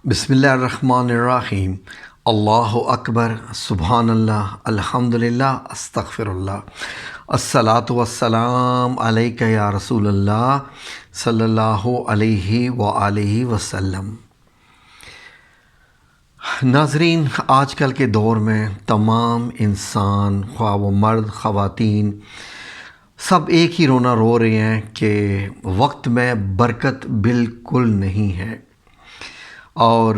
بسم اللہ الرحمن الرحیم۔ اللہ اکبر، سبحان اللہ، الحمدللہ، استغفر اللہ، الصلاۃ والسلام علیک یا رسول اللہ صلی اللہ علیہ وآلہ وسلم۔ ناظرین، آج کل کے دور میں تمام انسان، خواہ وہ مرد خواتین، سب ایک ہی رونا رو رہے ہیں کہ وقت میں برکت بالکل نہیں ہے، اور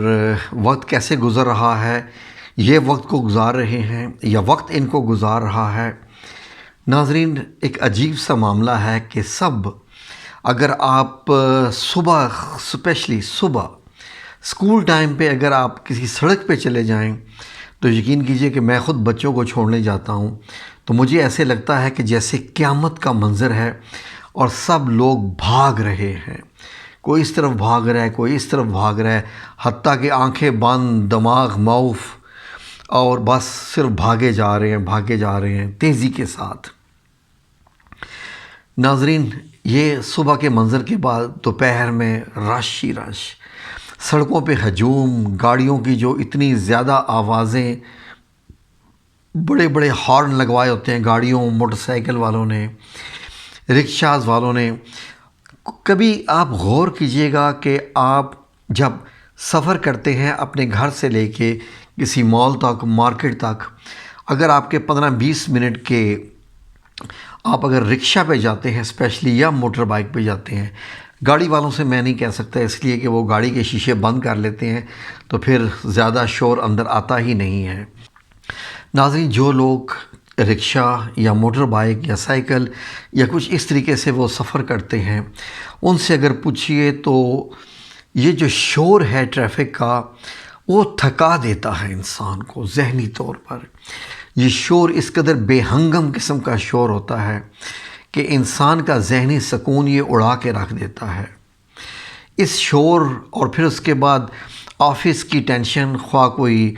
وقت کیسے گزر رہا ہے، یہ وقت کو گزار رہے ہیں یا وقت ان کو گزار رہا ہے۔ ناظرین، ایک عجیب سا معاملہ ہے کہ اگر آپ صبح، اسپیشلی صبح اسکول ٹائم پہ اگر آپ کسی سڑک پہ چلے جائیں تو یقین کیجئے کہ میں خود بچوں کو چھوڑنے جاتا ہوں تو مجھے ایسے لگتا ہے کہ جیسے قیامت کا منظر ہے اور سب لوگ بھاگ رہے ہیں، کوئی اس طرف بھاگ رہا ہے، کوئی اس طرف بھاگ رہا ہے، حتیٰ کہ آنکھیں بند، دماغ معوف، اور بس صرف بھاگے جا رہے ہیں تیزی کے ساتھ۔ ناظرین، یہ صبح کے منظر کے بعد دوپہر میں رش ہی رش، سڑکوں پہ ہجوم، گاڑیوں کی جو اتنی زیادہ آوازیں، بڑے بڑے ہارن لگوائے ہوتے ہیں گاڑیوں، موٹر سائیکل والوں نے، رکشاز والوں نے۔ کبھی آپ غور کیجئے گا کہ آپ جب سفر کرتے ہیں اپنے گھر سے لے کے کسی مال تک، مارکیٹ تک، اگر آپ کے 15-20 منٹ کے آپ اگر رکشہ پہ جاتے ہیں اسپیشلی، یا موٹر بائک پہ جاتے ہیں، گاڑی والوں سے میں نہیں کہہ سکتا اس لیے کہ وہ گاڑی کے شیشے بند کر لیتے ہیں تو پھر زیادہ شور اندر آتا ہی نہیں ہے۔ ناظرین، جو لوگ رکشہ یا موٹر بائک یا سائیکل یا کچھ اس طریقے سے وہ سفر کرتے ہیں، ان سے اگر پوچھئے تو یہ جو شور ہے ٹریفک کا، وہ تھکا دیتا ہے انسان کو ذہنی طور پر۔ یہ شور اس قدر بے ہنگم قسم کا شور ہوتا ہے کہ انسان کا ذہنی سکون یہ اڑا کے رکھ دیتا ہے۔ اس شور اور پھر اس کے بعد آفس کی ٹینشن، خواہ کوئی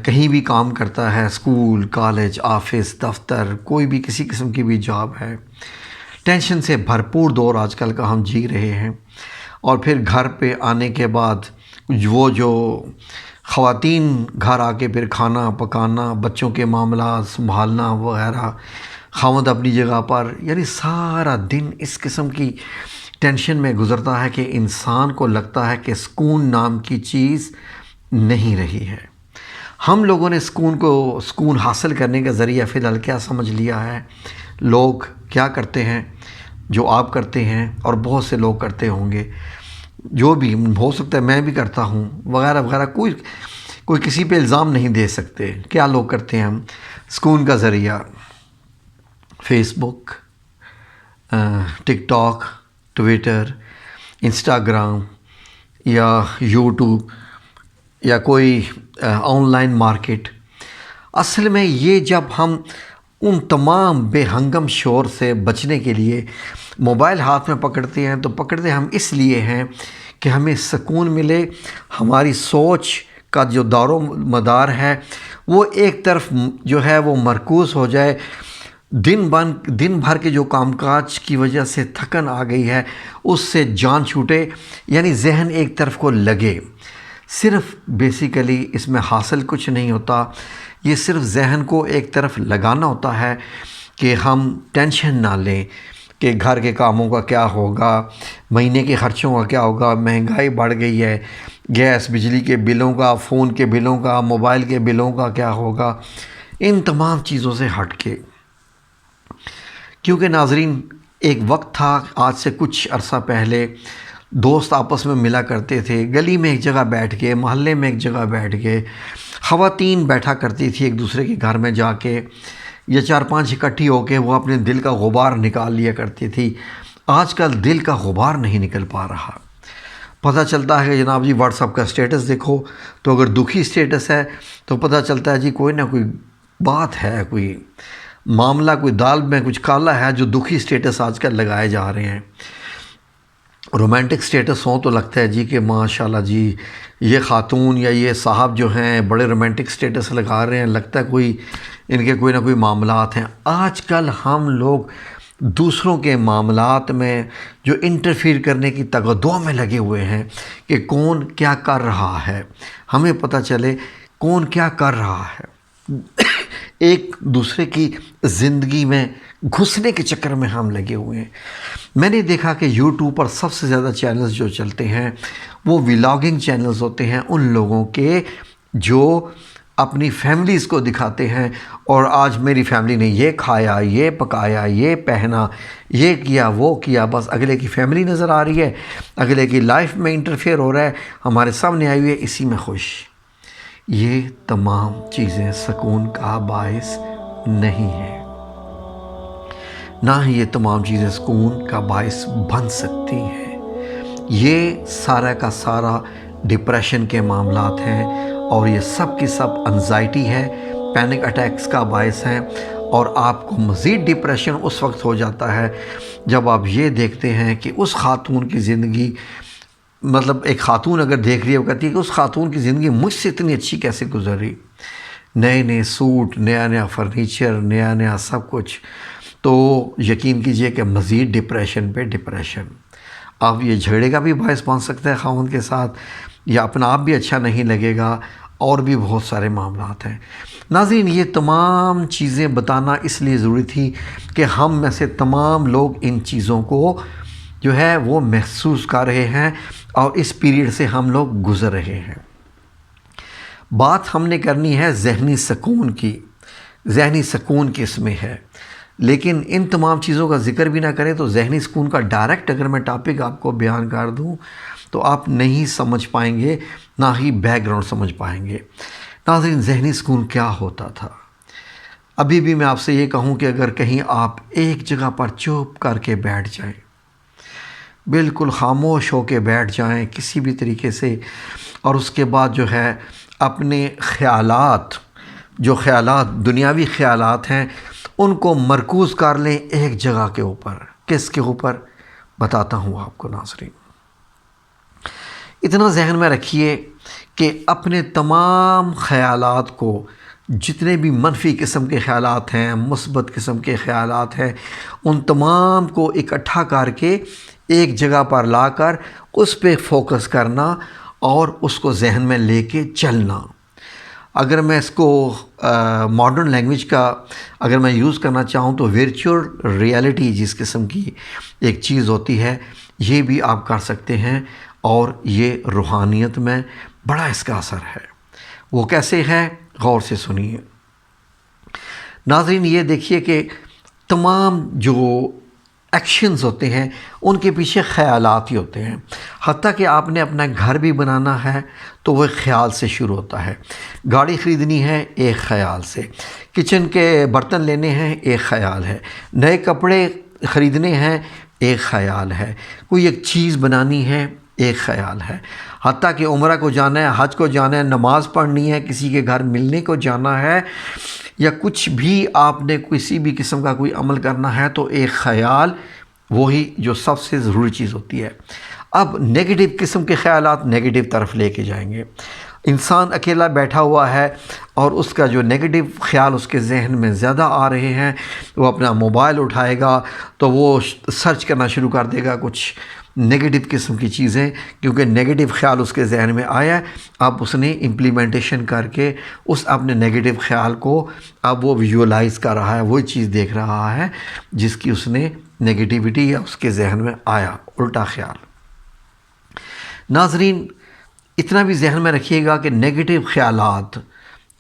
کہیں بھی کام کرتا ہے، اسکول، کالج، آفس، دفتر، کوئی بھی کسی قسم کی بھی جاب ہے، ٹینشن سے بھرپور دور آج کل کا ہم جی رہے ہیں۔ اور پھر گھر پہ آنے کے بعد وہ جو خواتین گھر آ کے پھر کھانا پکانا، بچوں کے معاملات سنبھالنا وغیرہ، خاوند اپنی جگہ پر، یعنی سارا دن اس قسم کی ٹینشن میں گزرتا ہے کہ انسان کو لگتا ہے کہ سکون نام کی چیز نہیں رہی ہے۔ ہم لوگوں نے سکون حاصل کرنے کا ذریعہ فی الحال کیا سمجھ لیا ہے؟ لوگ کیا کرتے ہیں جو آپ کرتے ہیں اور بہت سے لوگ کرتے ہوں گے، جو بھی ہو سکتا ہے میں بھی کرتا ہوں وغیرہ وغیرہ، کوئی کسی پہ الزام نہیں دے سکتے۔ کیا لوگ کرتے ہیں؟ ہم سکون کا ذریعہ فیس بک، ٹک ٹاک، ٹویٹر، انسٹاگرام یا یوٹیوب یا کوئی آن لائن مارکیٹ۔ اصل میں یہ جب ہم ان تمام بے ہنگم شور سے بچنے کے لیے موبائل ہاتھ میں پکڑتے ہیں تو پکڑتے ہم اس لیے ہیں کہ ہمیں سکون ملے، ہماری سوچ کا جو دار و مدار ہے وہ ایک طرف جو ہے وہ مرکوز ہو جائے، دن بھر کے جو کام کاج کی وجہ سے تھکن آ گئی ہے اس سے جان چھوٹے، یعنی ذہن ایک طرف کو لگے۔ صرف بیسیکلی اس میں حاصل کچھ نہیں ہوتا، یہ صرف ذہن کو ایک طرف لگانا ہوتا ہے کہ ہم ٹینشن نہ لیں کہ گھر کے کاموں کا کیا ہوگا، مہینے کے خرچوں کا کیا ہوگا، مہنگائی بڑھ گئی ہے، گیس بجلی کے بلوں کا، فون کے بلوں کا، موبائل کے بلوں کا کیا ہوگا، ان تمام چیزوں سے ہٹ کے۔ کیونکہ ناظرین، ایک وقت تھا آج سے کچھ عرصہ پہلے، دوست آپس میں ملا کرتے تھے، گلی میں ایک جگہ بیٹھ کے، محلے میں ایک جگہ بیٹھ کے، خواتین بیٹھا کرتی تھی ایک دوسرے کے گھر میں جا کے، یا 4-5 اکٹھی ہو کے وہ اپنے دل کا غبار نکال لیا کرتی تھی۔ آج کل دل کا غبار نہیں نکل پا رہا۔ پتہ چلتا ہے کہ جناب جی واٹس ایپ کا سٹیٹس دیکھو تو اگر دکھی سٹیٹس ہے تو پتہ چلتا ہے جی کوئی نہ کوئی بات ہے، کوئی معاملہ، کوئی دال میں کچھ کالا ہے جو دکھی سٹیٹس آج کل لگائے جا رہے ہیں۔ رومانٹک سٹیٹس ہوں تو لگتا ہے جی کہ ماشاءاللہ جی یہ خاتون یا یہ صاحب جو ہیں بڑے رومانٹک سٹیٹس لگا رہے ہیں، لگتا ہے ان کے کوئی نہ کوئی معاملات ہیں۔ آج کل ہم لوگ دوسروں کے معاملات میں جو انٹرفیئر کرنے کی تگدو میں لگے ہوئے ہیں کہ کون کیا کر رہا ہے، ہمیں پتہ چلے کون کیا کر رہا ہے۔ ایک دوسرے کی زندگی میں گھسنے کے چکر میں ہم لگے ہوئے ہیں۔ میں نے دیکھا کہ یوٹیوب پر سب سے زیادہ چینلز جو چلتے ہیں وہ ولاگنگ چینلز ہوتے ہیں، ان لوگوں کے جو اپنی فیملیز کو دکھاتے ہیں، اور آج میری فیملی نے یہ کھایا، یہ پکایا، یہ پہنا، یہ کیا، وہ کیا، بس اگلے کی فیملی نظر آ رہی ہے، اگلے کی لائف میں انٹرفیئر ہو رہا ہے، ہمارے سامنے آئی ہوئی ہے، اسی میں خوش۔ یہ تمام چیزیں سکون کا باعث نہیں ہیں، نہ ہی یہ تمام چیزیں سکون کا باعث بن سکتی ہیں۔ یہ سارا کا سارا ڈپریشن کے معاملات ہیں، اور یہ سب کی سب انزائٹی ہے، پینک اٹیکس کا باعث ہیں، اور آپ کو مزید ڈپریشن اس وقت ہو جاتا ہے جب آپ یہ دیکھتے ہیں کہ اس خاتون کی زندگی، مطلب ایک خاتون اگر دیکھ رہی ہے وہ کہتی ہے کہ اس خاتون کی زندگی مجھ سے اتنی اچھی کیسے گزر رہی، نئے نئے سوٹ، نیا نیا فرنیچر، نیا نیا سب کچھ۔ تو یقین کیجئے کہ مزید ڈپریشن پہ ڈپریشن۔ اب یہ جھگڑے کا بھی باعث بن سکتا ہے خاوند کے ساتھ، یا اپنا آپ بھی اچھا نہیں لگے گا، اور بھی بہت سارے معاملات ہیں۔ ناظرین، یہ تمام چیزیں بتانا اس لیے ضروری تھی کہ ہم میں سے تمام لوگ ان چیزوں کو جو ہے وہ محسوس کر رہے ہیں، اور اس پیریڈ سے ہم لوگ گزر رہے ہیں۔ بات ہم نے کرنی ہے ذہنی سکون کی، ذہنی سکون کس میں ہے، لیکن ان تمام چیزوں کا ذکر بھی نہ کریں تو ذہنی سکون کا ڈائریکٹ اگر میں ٹاپک آپ کو بیان کر دوں تو آپ نہیں سمجھ پائیں گے، نہ ہی بیک گراؤنڈ سمجھ پائیں گے۔ ناظرین، ذہنی سکون کیا ہوتا تھا؟ ابھی بھی میں آپ سے یہ کہوں کہ اگر کہیں آپ ایک جگہ پر چپ کر کے بیٹھ جائیں، بالکل خاموش ہو کے بیٹھ جائیں کسی بھی طریقے سے، اور اس کے بعد جو ہے اپنے خیالات، جو خیالات دنیاوی خیالات ہیں، ان کو مرکوز کر لیں ایک جگہ کے اوپر۔ کس کے اوپر؟ بتاتا ہوں آپ کو ناظرین۔ اتنا ذہن میں رکھیے کہ اپنے تمام خیالات کو، جتنے بھی منفی قسم کے خیالات ہیں، مثبت قسم کے خیالات ہیں، ان تمام کو اکٹھا کر کے ایک جگہ پر لا کر اس پہ فوکس کرنا اور اس کو ذہن میں لے کے چلنا۔ اگر میں اس کو ماڈرن لینگویج کا اگر میں یوز کرنا چاہوں تو ورچوئل ریئلٹی جس قسم کی ایک چیز ہوتی ہے، یہ بھی آپ کر سکتے ہیں، اور یہ روحانیت میں بڑا اس کا اثر ہے۔ وہ کیسے ہے؟ غور سے سنیے ناظرین۔ یہ دیکھیے کہ تمام جو ایکشنز ہوتے ہیں ان کے پیچھے خیالات ہی ہوتے ہیں۔ حتیٰ کہ آپ نے اپنا گھر بھی بنانا ہے تو وہ ایک خیال سے شروع ہوتا ہے، گاڑی خریدنی ہے ایک خیال سے، کچن کے برتن لینے ہیں ایک خیال ہے، نئے کپڑے خریدنے ہیں ایک خیال ہے، کوئی ایک چیز بنانی ہے ایک خیال ہے، حتیٰ کہ عمرہ کو جانا ہے، حج کو جانا ہے، نماز پڑھنی ہے، کسی کے گھر ملنے کو جانا ہے، یا کچھ بھی آپ نے کسی بھی قسم کا کوئی عمل کرنا ہے تو ایک خیال وہی جو سب سے ضروری چیز ہوتی ہے۔ اب نیگیٹو قسم کے خیالات نیگیٹو طرف لے کے جائیں گے۔ انسان اکیلا بیٹھا ہوا ہے اور اس کا جو نیگیٹو خیال اس کے ذہن میں زیادہ آ رہے ہیں، وہ اپنا موبائل اٹھائے گا تو وہ سرچ کرنا شروع کر دے گا کچھ نیگیٹو قسم کی چیزیں، کیونکہ نیگیٹو خیال اس کے ذہن میں آیا ہے۔ اب اس نے امپلیمنٹیشن کر کے اس اپنے نیگیٹو خیال کو اب وہ ویژولائز کر رہا ہے، وہی چیز دیکھ رہا ہے جس کی اس نے نیگیٹیوٹی یا اس کے ذہن میں آیا، الٹا خیال۔ ناظرین، اتنا بھی ذہن میں رکھیے گا کہ نیگیٹو خیالات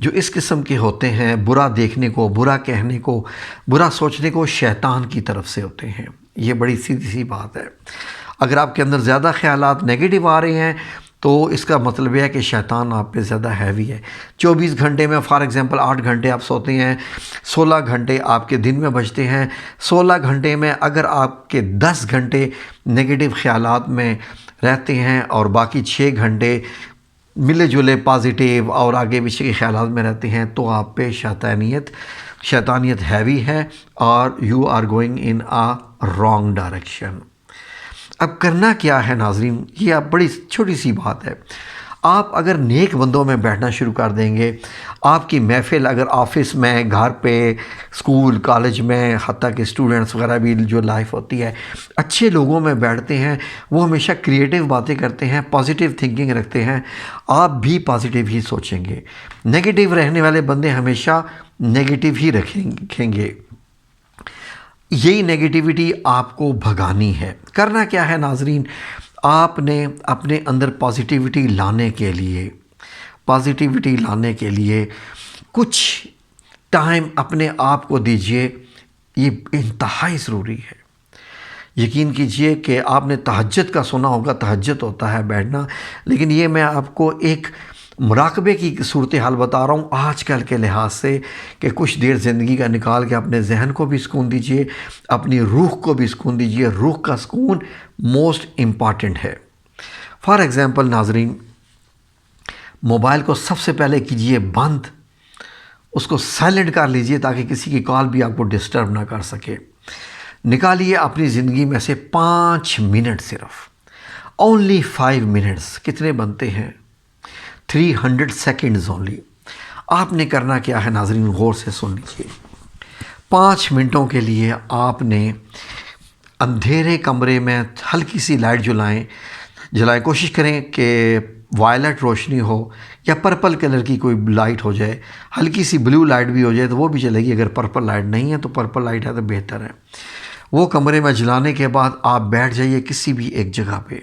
جو اس قسم کے ہوتے ہیں، برا دیکھنے کو، برا کہنے کو، برا سوچنے کو، شیطان کی طرف سے ہوتے ہیں۔ یہ بڑی سیدھی سی بات ہے۔ اگر آپ کے اندر زیادہ خیالات نیگیٹو آ رہے ہیں تو اس کا مطلب یہ ہے کہ شیطان آپ پہ زیادہ ہیوی ہے۔ 24 گھنٹے میں فار ایگزامپل 8 گھنٹے آپ سوتے ہیں، 16 گھنٹے آپ کے دن میں بچتے ہیں، 16 گھنٹے میں اگر آپ کے 10 گھنٹے نیگیٹو خیالات میں رہتے ہیں اور باقی 6 گھنٹے ملے جلے پازیٹیو اور آگے پیچھے کے خیالات میں رہتے ہیں تو آپ پہ شیطانیت ہیوی ہے، اور you are going in a wrong direction. اب کرنا کیا ہے ناظرین؟ یہ اب بڑی چھوٹی سی بات ہے۔ آپ اگر نیک بندوں میں بیٹھنا شروع کر دیں گے، آپ کی محفل اگر آفس میں، گھر پہ، اسکول کالج میں، حتیٰ کہ اسٹوڈنٹس وغیرہ بھی جو لائف ہوتی ہے، اچھے لوگوں میں بیٹھتے ہیں، وہ ہمیشہ کریٹیو باتیں کرتے ہیں، پازیٹیو تھنکنگ رکھتے ہیں، آپ بھی پازیٹیو ہی سوچیں گے۔ نیگیٹیو رہنے والے بندے ہمیشہ نیگیٹیو ہی رکھیں گے۔ یہی نیگیٹیوٹی آپ کو بھگانی ہے۔ کرنا کیا ہے ناظرین، آپ نے اپنے اندر پازیٹیوٹی لانے کے لیے کچھ ٹائم اپنے آپ کو دیجئے، یہ انتہائی ضروری ہے۔ یقین کیجئے کہ آپ نے تہجد کا سنا ہوگا، تہجد ہوتا ہے بیٹھنا، لیکن یہ میں آپ کو ایک مراقبے کی صورتحال بتا رہا ہوں آج کل کے لحاظ سے، کہ کچھ دیر زندگی کا نکال کے اپنے ذہن کو بھی سکون دیجئے، اپنی روح کو بھی سکون دیجئے۔ روح کا سکون موسٹ امپارٹنٹ ہے۔ فار ایگزامپل ناظرین، موبائل کو سب سے پہلے کیجئے بند، اس کو سائلنٹ کر لیجئے تاکہ کسی کی کال بھی آپ کو ڈسٹرب نہ کر سکے۔ نکالیے اپنی زندگی میں سے 5 منٹ، صرف اونلی 5 منٹس کتنے بنتے ہیں؟ 300 سیکنڈز اونلی۔ آپ نے کرنا کیا ہے ناظرین، غور سے سن لیجیے۔ 5 منٹوں کے لیے آپ نے اندھیرے کمرے میں ہلکی سی لائٹ جلائیں۔ کوشش کریں کہ وائلٹ روشنی ہو یا پرپل کلر کی کوئی لائٹ ہو جائے، ہلکی سی بلیو لائٹ بھی ہو جائے تو وہ بھی چلے گی، اگر پرپل لائٹ نہیں ہے تو پرپل لائٹ ہے تو بہتر ہے۔ وہ کمرے میں جلانے کے بعد آپ بیٹھ جائیے کسی بھی ایک جگہ پہ،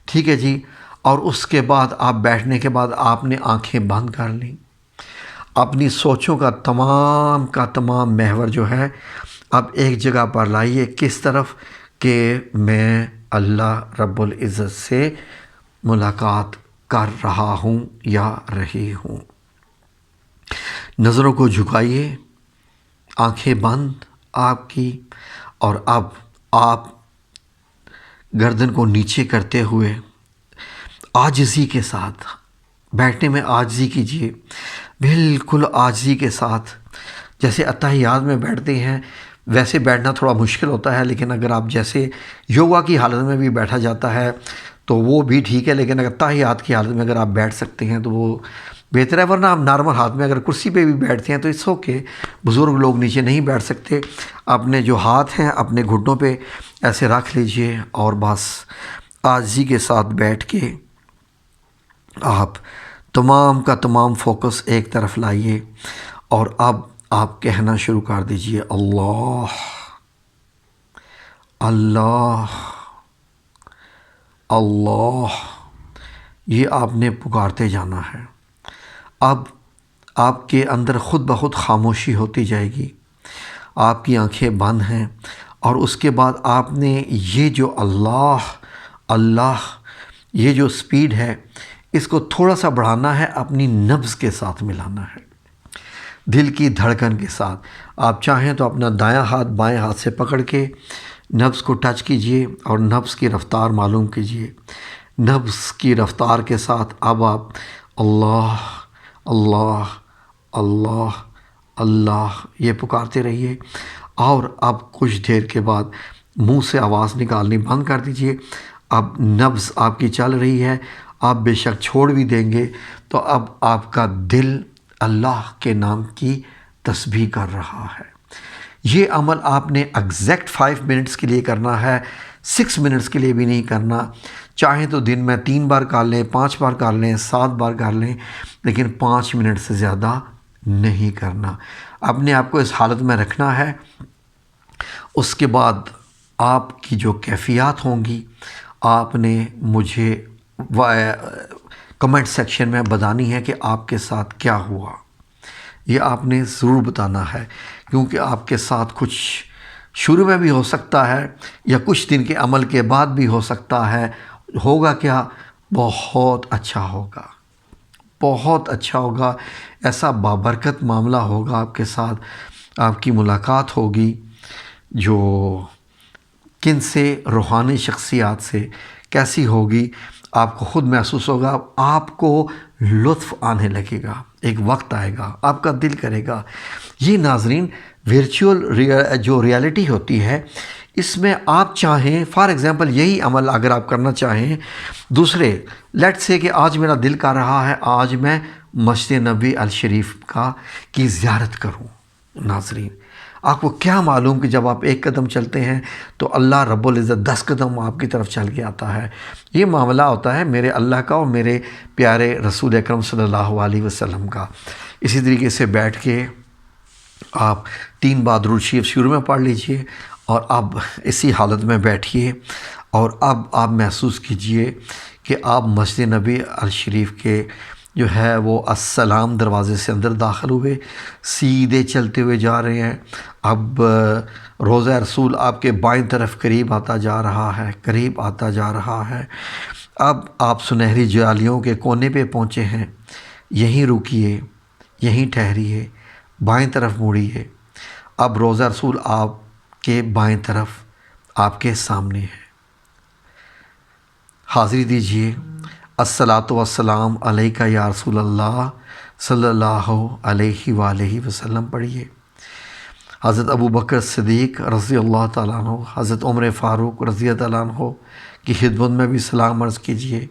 ٹھیک ہے جی؟ اور اس کے بعد آپ بیٹھنے کے بعد آپ نے آنکھیں بند کر لیں۔ اپنی سوچوں کا تمام محور جو ہے اب ایک جگہ پر لائیے، کس طرف؟ کہ میں اللہ رب العزت سے ملاقات کر رہا ہوں یا رہی ہوں۔ نظروں کو جھکائیے، آنکھیں بند آپ کی، اور اب آپ گردن کو نیچے کرتے ہوئے عاجزی کے ساتھ بیٹھنے میں عاجزی کیجیے، بالکل عاجزی کے ساتھ، جیسے اتحیات میں بیٹھتے ہیں ویسے بیٹھنا تھوڑا مشکل ہوتا ہے، لیکن اگر آپ جیسے یوگا کی حالت میں بھی بیٹھا جاتا ہے تو وہ بھی ٹھیک ہے، لیکن اگر اتحیات کی حالت میں اگر آپ بیٹھ سکتے ہیں تو وہ بہتر ہے، ورنہ آپ نارمل ہاتھ میں اگر کرسی پہ بھی بیٹھتے ہیں تو اٹس اوکے۔ بزرگ لوگ نیچے نہیں بیٹھ سکتے، اپنے جو ہاتھ ہیں اپنے گھٹنوں پہ ایسے رکھ لیجئے اور بس عاجزی کے ساتھ بیٹھ کے آپ تمام کا تمام فوکس ایک طرف لائیے، اور اب آپ کہنا شروع کر دیجئے، اللہ اللہ اللہ۔ یہ آپ نے پکارتے جانا ہے۔ اب آپ کے اندر خود بخود خاموشی ہوتی جائے گی، آپ کی آنکھیں بند ہیں، اور اس کے بعد آپ نے یہ جو اللہ اللہ یہ جو سپیڈ ہے اس کو تھوڑا سا بڑھانا ہے، اپنی نبض کے ساتھ ملانا ہے، دل کی دھڑکن کے ساتھ۔ آپ چاہیں تو اپنا دایاں ہاتھ بائیں ہاتھ سے پکڑ کے نبض کو ٹچ کیجئے اور نبض کی رفتار معلوم کیجئے۔ نبض کی رفتار کے ساتھ اب آپ اللہ اللہ اللہ اللہ یہ پکارتے رہیے، اور اب کچھ دیر کے بعد منہ سے آواز نکالنی بند کر دیجئے۔ اب نبض آپ کی چل رہی ہے، آپ بے شک چھوڑ بھی دیں گے تو اب آپ کا دل اللہ کے نام کی تسبیح کر رہا ہے۔ یہ عمل آپ نے ایگزیکٹ 5 منٹس کے لیے کرنا ہے، 6 منٹس کے لیے بھی نہیں کرنا۔ چاہیں تو دن میں 3 بار کر لیں، 5 بار کر لیں، 7 بار کر لیں، لیکن 5 منٹ سے زیادہ نہیں کرنا۔ اپنے آپ کو اس حالت میں رکھنا ہے۔ اس کے بعد آپ کی جو کیفیات ہوں گی آپ نے مجھے کمنٹ سیکشن میں بتانی ہے کہ آپ کے ساتھ کیا ہوا۔ یہ آپ نے ضرور بتانا ہے، کیونکہ آپ کے ساتھ کچھ شروع میں بھی ہو سکتا ہے یا کچھ دن کے عمل کے بعد بھی ہو سکتا ہے۔ ہوگا کیا؟ بہت اچھا ہوگا، بہت اچھا ہوگا، ایسا بابرکت معاملہ ہوگا آپ کے ساتھ۔ آپ کی ملاقات ہوگی جو کن سے؟ روحانی شخصیات سے۔ کیسی ہوگی؟ آپ کو خود محسوس ہوگا، آپ کو لطف آنے لگے گا، ایک وقت آئے گا آپ کا دل کرے گا۔ یہ ناظرین ورچوئل جو ریالٹی ہوتی ہے اس میں آپ چاہیں فار ایگزامپل یہی عمل اگر آپ کرنا چاہیں دوسرے، لیٹ سے کہ آج میرا دل کر رہا ہے آج میں مسجد نبوی الشریف کی زیارت کروں۔ ناظرین آپ کو کیا معلوم کہ جب آپ ایک قدم چلتے ہیں تو اللہ رب العزت 10 قدم آپ کی طرف چل کے آتا ہے۔ یہ معاملہ ہوتا ہے میرے اللہ کا اور میرے پیارے رسول اکرم صلی اللہ علیہ وسلم کا۔ اسی طریقے سے بیٹھ کے آپ 3 بار درود شریف شروع میں پڑھ لیجئے اور اب اسی حالت میں بیٹھیے اور اب آپ محسوس کیجئے کہ آپ مسجد نبوی الشریف کے جو ہے وہ السلام دروازے سے اندر داخل ہوئے، سیدھے چلتے ہوئے جا رہے ہیں۔ اب روضہ رسول آپ کے بائیں طرف قریب آتا جا رہا ہے، قریب آتا جا رہا ہے۔ اب آپ سنہری جالیوں کے کونے پہ پہنچے ہیں، یہیں رکیے، یہیں ٹھہریے، بائیں طرف موڑیے۔ اب روضہ رسول آپ کے بائیں طرف آپ کے سامنے ہے، حاضری دیجئے۔ الصلاۃ والسلام علیکہ یا رسول اللہ صلی اللہ علیہ وآلہ وسلم پڑھیے۔ حضرت ابو بکر صدیق رضی اللہ تعالیٰ عنہ، حضرت عمر فاروق رضی اللہ تعالیٰ عنہ کی خدمت میں بھی سلام عرض کیجئے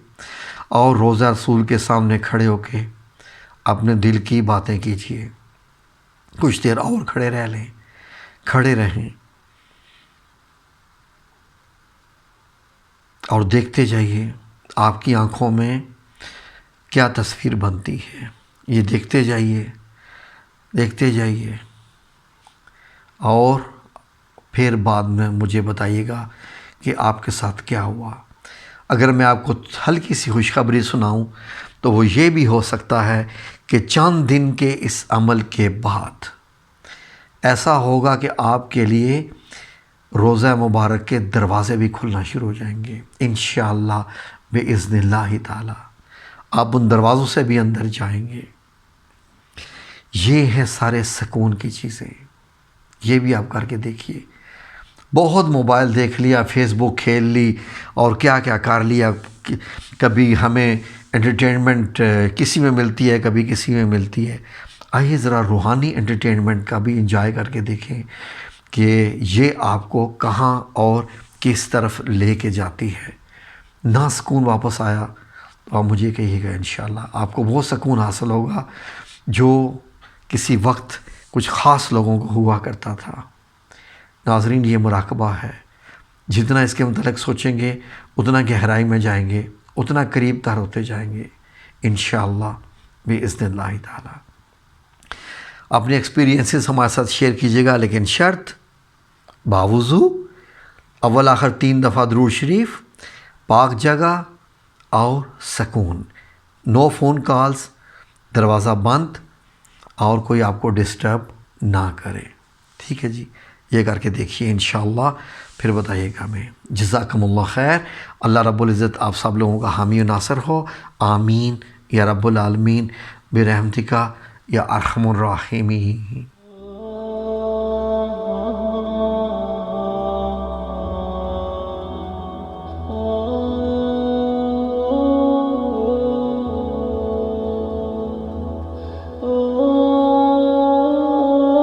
اور روضہ رسول کے سامنے کھڑے ہو کے اپنے دل کی باتیں کیجئے۔ کچھ دیر اور کھڑے رہ لیں، کھڑے رہیں اور دیکھتے جائیے آپ کی آنکھوں میں کیا تصویر بنتی ہے۔ یہ دیکھتے جائیے، دیکھتے جائیے اور پھر بعد میں مجھے بتائیے گا کہ آپ کے ساتھ کیا ہوا۔ اگر میں آپ کو ہلکی سی خوشخبری سناؤں تو وہ یہ بھی ہو سکتا ہے کہ چند دن کے اس عمل کے بعد ایسا ہوگا کہ آپ کے لیے روضہ مبارک کے دروازے بھی کھلنا شروع ہو جائیں گے انشاءاللہ بِإِذْنِ اللہ تعالی۔ آپ ان دروازوں سے بھی اندر جائیں گے۔ یہ ہیں سارے سکون کی چیزیں، یہ بھی آپ کر کے دیکھیے۔ بہت موبائل دیکھ لیا، فیس بک کھیل لی اور کیا کیا کر لیا، کبھی ہمیں انٹرٹینمنٹ کسی میں ملتی ہے، کبھی کسی میں ملتی ہے۔ آئیے ذرا روحانی انٹرٹینمنٹ کا بھی انجوائے کر کے دیکھیں کہ یہ آپ کو کہاں اور کس طرف لے کے جاتی ہے۔ نہ سکون واپس آیا تو آپ مجھے کہیے گا، انشاءاللہ آپ کو وہ سکون حاصل ہوگا جو کسی وقت کچھ خاص لوگوں کو ہوا کرتا تھا۔ ناظرین یہ مراقبہ ہے، جتنا اس کے متعلق سوچیں گے اتنا گہرائی میں جائیں گے، اتنا قریب تر ہوتے جائیں گے انشاءاللہ بِإِذْنِ اللہ تعالی۔ اپنے ایکسپیرینسز ہمارے ساتھ شیئر کیجیے گا، لیکن شرط باوضو، اول آخر 3 دفعہ درود شریف، پاک جگہ اور سکون، نو فون کالز، دروازہ بند اور کوئی آپ کو ڈسٹرب نہ کرے۔ ٹھیک ہے جی، یہ کر کے دیکھیے انشاءاللہ، پھر بتائیے گا ہمیں۔ جزاکم اللہ خیر۔ اللہ رب العزت آپ سب لوگوں کا حامی و ناصر ہو، آمین یا رب العالمین برحمتک یا ارحم الراحمین۔